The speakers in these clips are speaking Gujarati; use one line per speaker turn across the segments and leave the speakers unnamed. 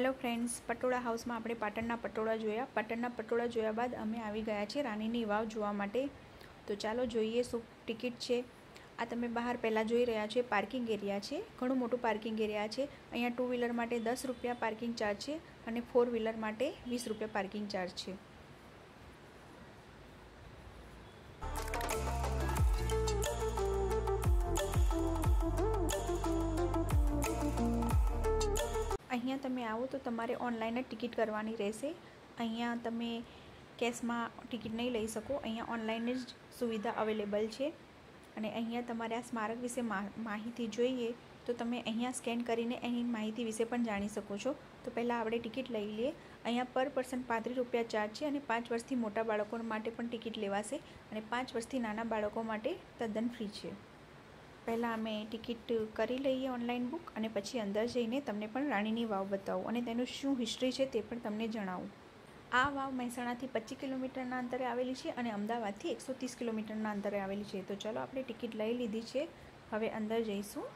हेलो फ्रेंड्स, पटोळा हाउस में આપણે પાટણના પટોળા જોયા। પાટણના પટોળા જોયા બાદ અમે આવી ગયા છે રાણીની વાવ જોવા માટે। તો ચાલો જોઈએ શું ટિકિટ છે। આ તમે બહાર પહેલાં જોઈ રહ્યા છો પાર્કિંગ એરિયા છે, ઘણું મોટું પાર્કિંગ એરિયા છે। અહીંયા 2 વ્હીલર માટે 10 રૂપિયા પાર્કિંગ ચાર્જ છે અને 4 વ્હીલર માટે 20 રૂપિયા પાર્કિંગ ચાર્જ છે। અહીંયા તમે આવો તો તમારે ઓનલાઈન જ ટિકિટ કરવાની રહેશે। અહીંયા તમે કેશમાં ટિકિટ નહીં લઈ શકો, અહીંયા ઓનલાઈન જ સુવિધા અવેલેબલ છે। અને અહીંયા તમારે આ સ્મારક વિશે માહિતી જોઈએ તો તમે અહીંયા સ્કેન કરીને એની માહિતી વિશે પણ જાણી શકો છો। તો પહેલાં આપણે ટિકિટ લઈ લઈએ। અહીંયા પર પર્સન 35 રૂપિયા ચાર્જ છે અને 5 વર્ષથી મોટા બાળકો માટે પણ ટિકિટ લેવાશે અને 5 વર્ષથી નાના બાળકો માટે તદ્દન ફ્રી છે। પહેલાં અમે ટિકિટ કરી લઈએ ઓનલાઈન બુક અને પછી અંદર જઈને તમને પણ રાણીની વાવ બતાવું અને તેનું શું હિસ્ટ્રી છે તે પણ તમને જણાવું। આ વાવ મહેસાણાથી 25 કિલોમીટરના અંતરે આવેલી છે અને અમદાવાદથી 130 કિલોમીટરના અંતરે આવેલી છે। તો ચાલો આપણે ટિકિટ લઈ લીધી છે, હવે અંદર જઈશું।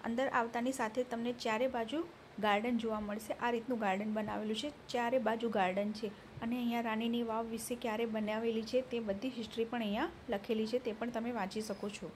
અંદર આવતાની સાથે તમને ચારે બાજુ ગાર્ડન જોવા મળશે। આ રીતનું ગાર્ડન બનાવેલું છે, ચારે બાજુ ગાર્ડન છે અને અહીંયા રાણીની વાવ વિશે ક્યારે બનાવેલી છે તે બધી હિસ્ટ્રી પણ અહીંયા લખેલી છે, તે પણ તમે વાંચી શકો છો।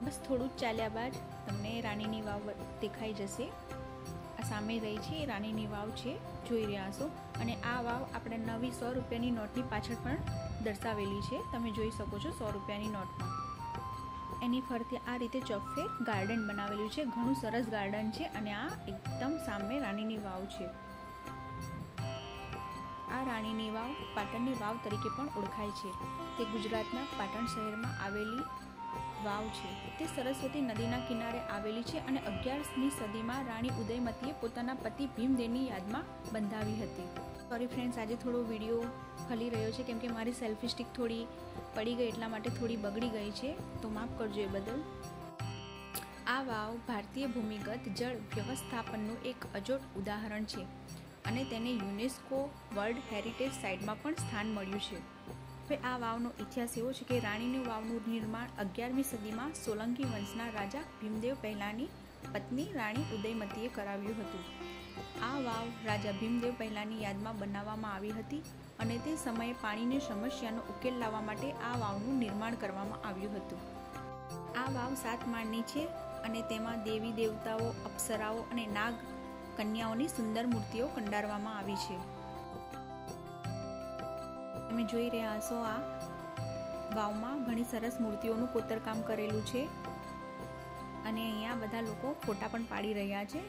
बस थोड़ू चाल्या बाद तमने रानीनी वाव देखाई जशे। आ सामे रही छे रानीनी वाव छे, जोई रह्या छो। अने आ वाव आपणे नवी 100 रूपियानी नोटनी पाछळ पण दर्शावेली छे, तमे जोई शको छो 100 रूपियानी नोटमां। एनी फरते आ रीते चौफे गार्डन बनावेलुं छे, घणुं सरस गार्डन छे અને આ એકદમ સામે રાણીની વાવ છે। આ રાણીની વાવ પાટણની વાવ તરીકે પણ ઓળખાય છે। તે ગુજરાતના પાટણ શહેરમાં આવેલી વાવ છે। તે સરસ્વતી નદીના કિનારે આવેલી છે અને 11મી સદીમાં રાણી ઉદયમતીએ પોતાના પતિ ભીમદેવની યાદમાં બંધાવી હતી। સોરી ફ્રેન્ડ્સ, આજે થોડો વિડીયો ખલી રહ્યો છે કેમ કે મારી સેલ્ફી સ્ટિક થોડી પડી ગઈ એટલા માટે થોડી બગડી ગઈ છે, તો માફ કરજો એ બદલ। આ વાવ ભારતીય ભૂમિગત જળ વ્યવસ્થાપનનું એક અજોડ ઉદાહરણ છે અને તેને યુનેસ્કો વર્લ્ડ હેરિટેજ સાઇટમાં પણ સ્થાન મળ્યું છે। હવે આ વાવનો ઇતિહાસ એવો છે કે રાણીની વાવનું નિર્માણ 11મી સદીમાં સોલંકી વંશના રાજા ભીમદેવ પહેલાની પત્ની રાણી ઉદયમતીએ કરાવ્યું હતું। આ વાવ રાજા ભીમદેવ પહેલાની યાદમાં બનાવવામાં આવી હતી અને તે સમયે પાણીની સમસ્યાનો ઉકેલ લાવવા માટે આ વાવનું નિર્માણ કરવામાં આવ્યું હતું। આ વાવ 7 માળની છે અને તેમાં દેવી દેવતાઓ, અપ્સરાઓ અને નાગ કન્યાઓની સુંદર મૂર્તિઓ કંડારવામાં આવી છે। તમે જોઈ રહ્યા હશો આ વાવમાં ઘણી સરસ મૂર્તિઓનું કોતરકામ કરેલું છે અને અહીંયા બધા લોકો ફોટા પણ પાડી રહ્યા છે।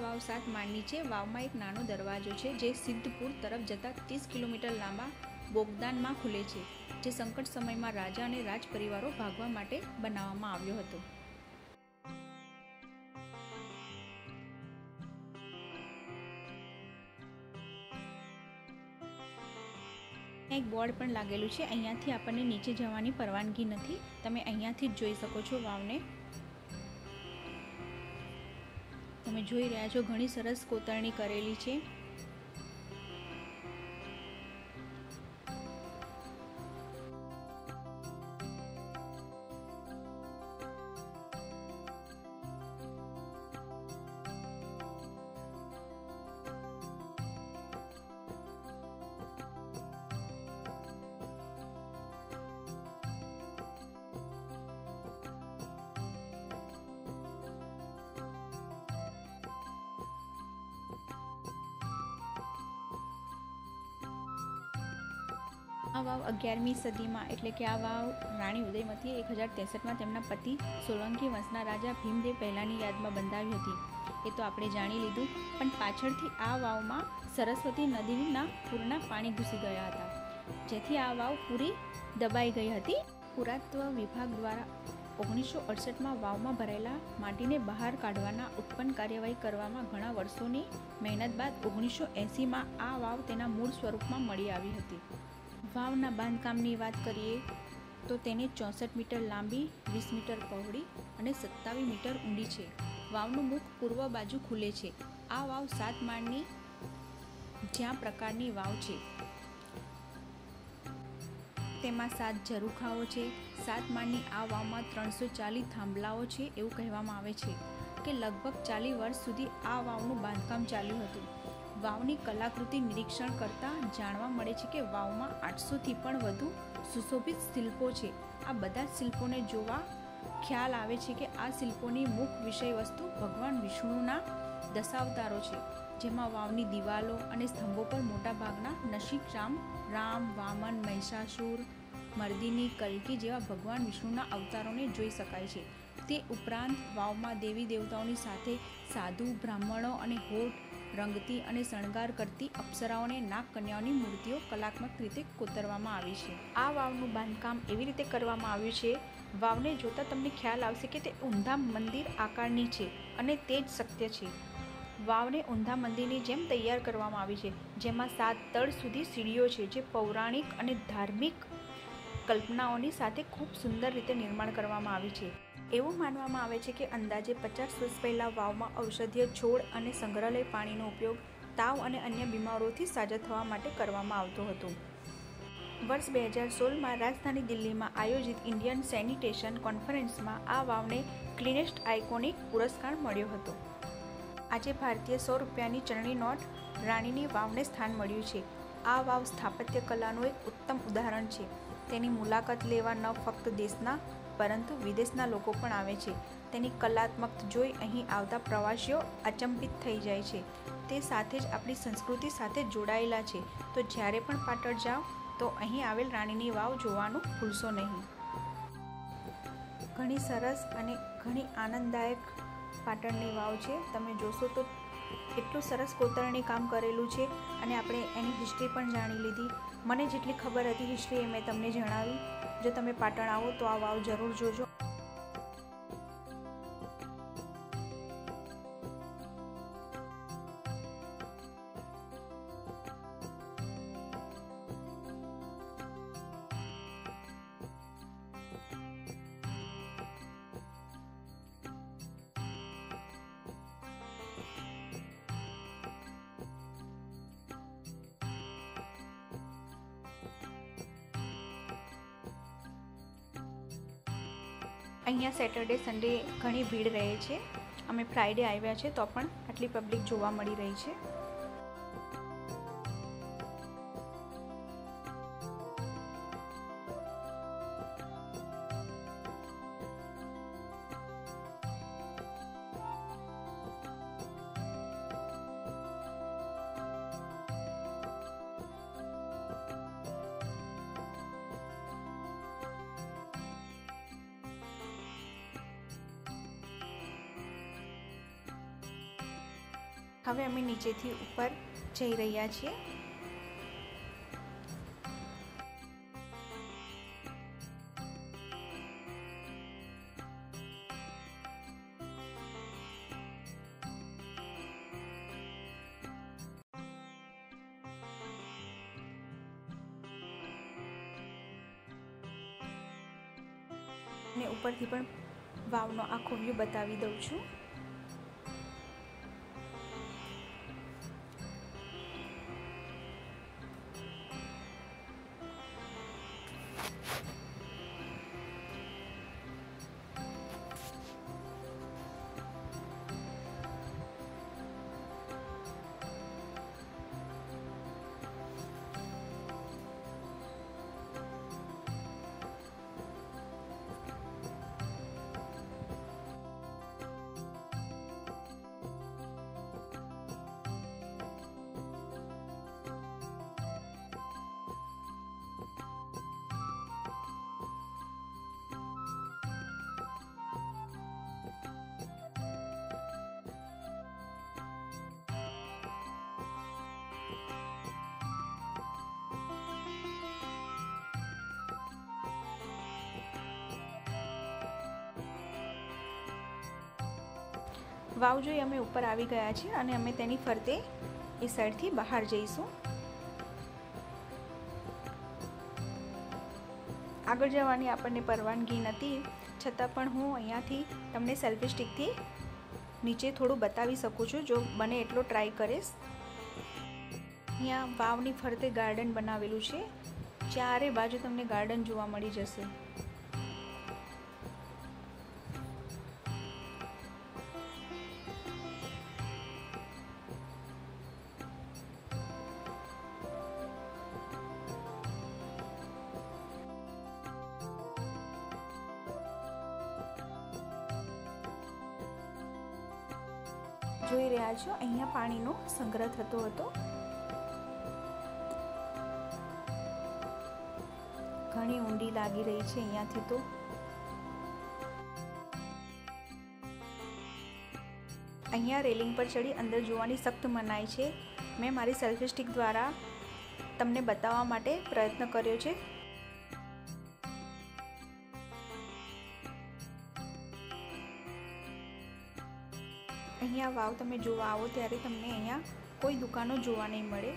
વાવ 7 માળની છે। વાવમાં એક નાનો દરવાજો છે જે સિદ્ધપુર તરફ જતા 30 કિલોમીટર લાંબા બોગદાનમાં ખુલે છે, જે સંકટ સમયમાં રાજા અને રાજ પરિવારો ભાગવા માટે બનાવવામાં આવ્યો હતો। એક બોર્ડ પણ લાગેલું છે, અહીંયાથી આપણને નીચે જવાની પરવાનગી નથી, તમે અહીંયાથી જ જોઈ શકો છો વાવને। તમે જોઈ રહ્યા છો ઘણી સરસ કોતરણી કરેલી છે। આ વાવ 11મી સદીમાં એટલે કે આ વાવ રાણી ઉદયમતીએ 1063માં તેમના પતિ સોલંકી વંશના રાજા ભીમદેવ પહેલાની યાદમાં બંધાવી હતી. એ તો આપણે જાણી લીધું, પણ પાછળથી આ વાવમાં સરસ્વતી નદીના પૂરના પાણી ઘૂસી ગયા હતા, જેથી આ વાવ પૂરી દબાઈ ગઈ હતી. પુરાતત્વ વિભાગ દ્વારા 1968માં વાવમાં ભરાયેલા માટીને બહાર કાઢવાના ઉત્પન્ન કાર્યવાહી કરવામાં ઘણા વર્ષોની મહેનત બાદ 1980માં આ વાવ તેના મૂળ સ્વરૂપમાં મળી આવી હતી. વાવના બાંધકામની વાત કરીએ તો તેને 64 મીટર લાંબી, 20 મીટર પહોળી અને 27 મીટર ઊંડી છે. વાવનું મુખ પૂર્વ બાજુ ખુલે છે. આ વાવ 7 માળની જ્યાં પ્રકારની વાવ છે. તેમાં 7 ઝરૂખાઓ છે. 7 માળની આ વાવમાં 340 થાંભલાઓ છે. એવું કહેવામાં આવે છે કે લગભગ 40 વર્ષ સુધી આ વાવનું બાંધકામ ચાલ્યું હતું. વાવની કલાકૃતિ નિરીક્ષણ કરતાં જાણવા મળે છે કે વાવમાં 800થી પણ વધુ સુશોભિત શિલ્પો છે. આ બધા શિલ્પોને જોવા ખ્યાલ આવે છે કે આ શિલ્પોની મુખ્ય વિષય વસ્તુ ભગવાન વિષ્ણુના દશાવતારો છે, જેમાં વાવની દિવાલો અને સ્તંભો પર મોટા ભાગના નરસિંહ રામ, વામન, મહિષાસુર, મર્દિની, કલ્કી જેવા ભગવાન વિષ્ણુના અવતારોને જોઈ શકાય છે. તે ઉપરાંત વાવમાં દેવી દેવતાઓની સાથે સાધુ, બ્રાહ્મણો અને હોઠ રંગતી અને શણગાર કરતી અપ્સરાઓને નાગ કન્યાઓની મૂર્તિઓ કલાત્મક રીતે કોતરવામાં આવી છે. આ વાવનું બાંધકામ એવી રીતે કરવામાં આવ્યું છે, વાવને જોતાં તમને ખ્યાલ આવશે કે તે ઊંધા મંદિર આકારની છે અને તે જ શક્ય છે. વાવને ઊંધા મંદિરની જેમ તૈયાર કરવામાં આવી છે, જેમાં 7 તળ સુધી સીડીઓ છે, જે પૌરાણિક અને ધાર્મિક કલ્પનાઓની સાથે ખૂબ સુંદર રીતે નિર્માણ કરવામાં આવી છે. એવું માનવામાં આવે છે કે અંદાજે 50 વર્ષ પહેલાં વાવમાં ઔષધીય છોડ અને સંગ્રહાલય પાણીનો ઉપયોગ તાવ અને અન્ય બીમારીઓથી સાજા થવા માટે કરવામાં આવતો હતો. વર્ષ 2016માં રાજધાની દિલ્હીમાં આયોજિત ઇન્ડિયન સેનિટેશન કોન્ફરન્સમાં આ વાવને ક્લીનેસ્ટ આઇકોનિક પુરસ્કાર મળ્યો હતો. આજે ભારતીય 100 રૂપિયાની ચલણી નોટ રાણીની વાવને સ્થાન મળ્યું છે. આ વાવ સ્થાપત્ય કલાનું એક ઉત્તમ ઉદાહરણ છે. તેની મુલાકાત લેવા ન ફક્ત દેશના પરંતુ વિદેશના લોકો પણ આવે છે. તેની કલાત્મક જોઈ અહીં આવતા પ્રવાસીઓ અચંબિત થઈ જાય છે. તે સાથે જ આપણી સંસ્કૃતિ સાથે જોડાયેલા છે. તો જ્યારે પણ પાટણ જાઓ તો અહીં આવેલ રાણીની વાવ જોવાનું ભૂલશો નહીં. ઘણી સરસ અને ઘણી આનંદદાયક પાટણની વાવ છે. તમે જોશો તો એટલું સરસ કોતરણી કામ કરેલું છે અને આપણે એની હિસ્ટ્રી પણ જાણી લીધી. મને જેટલી ખબર હતી હિસ્ટ્રી એ મેં તમને જણાવી. જો તમે પાટણ આવો તો આ વાવ જરૂર જોજો. અહીંયા સેટરડે સન્ડે ઘણી ભીડ રહે છે. અમે ફ્રાઈડે આવ્યા છે તો પણ આટલી પબ્લિક જોવા મળી રહી છે. હવે અમે નીચેથી ઉપર જઈ રહ્યા છીએ. અને ઉપરથી પણ વાવનો આખો વ્યૂ બતાવી દઉં છું. વાવ જોઈ અમે ઉપર આવી ગયા છીએ અને અમે તેની ફરતે એ સાઈડથી બહાર જઈશું. આગળ જવાની આપણને પરવાનગી નથી, છતાં પણ હું અહીંયાથી તમને સેલ્ફી સ્ટિકથી નીચે થોડું બતાવી શકું છું, જો બને એટલો ટ્રાય કરીશ. અહીંયા વાવની ફરતે ગાર્ડન બનાવેલું છે, ચારે બાજુ તમને ગાર્ડન જોવા મળી જશે. જોઈ રહ્યા છો અહીંયા પાણીનો સંગ્રહ થતો હતો. ઘણી ઊંડી લાગી રહી છે અહીંયાથી તો. અહીંયા રેલિંગ પર ચડી અંદર જોવાની સખ્ત મનાઈ છે. મેં મારી સેલ્ફી સ્ટિક દ્વારા તમને બતાવવા માટે પ્રયત્ન કર્યો છે. અહીંયા વાવ તમે જોવા આવો ત્યારે તમને અહીંયા કોઈ દુકાનો જોવા નહીં મળે.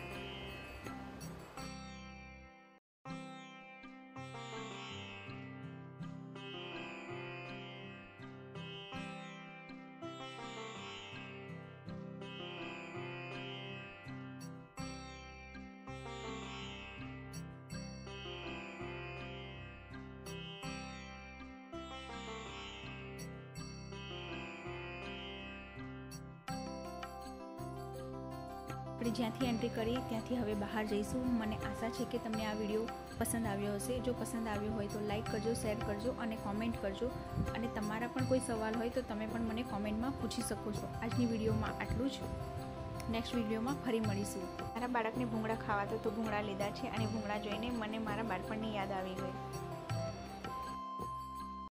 આપણે જ્યાંથી એન્ટ્રી કરી ત્યાંથી હવે બહાર જઈશું. મને આશા છે કે તમને આ વિડીયો પસંદ આવ્યો હશે. જો પસંદ આવ્યો હોય તો લાઈક કરજો, શેર કરજો અને કોમેન્ટ કરજો. અને તમારા પણ કોઈ સવાલ હોય તો તમે પણ મને કોમેન્ટમાં પૂછી શકો છો. આજની વિડીયોમાં આટલું જ. નેક્સ્ટ વિડીયોમાં ફરી મળીશું. મારા બાળકને ભૂંગળા ખાવા તો ભૂંગળા લીધા છે અને ભૂંગળા જોઈને મને મારા બાળપણની યાદ આવી ગઈ.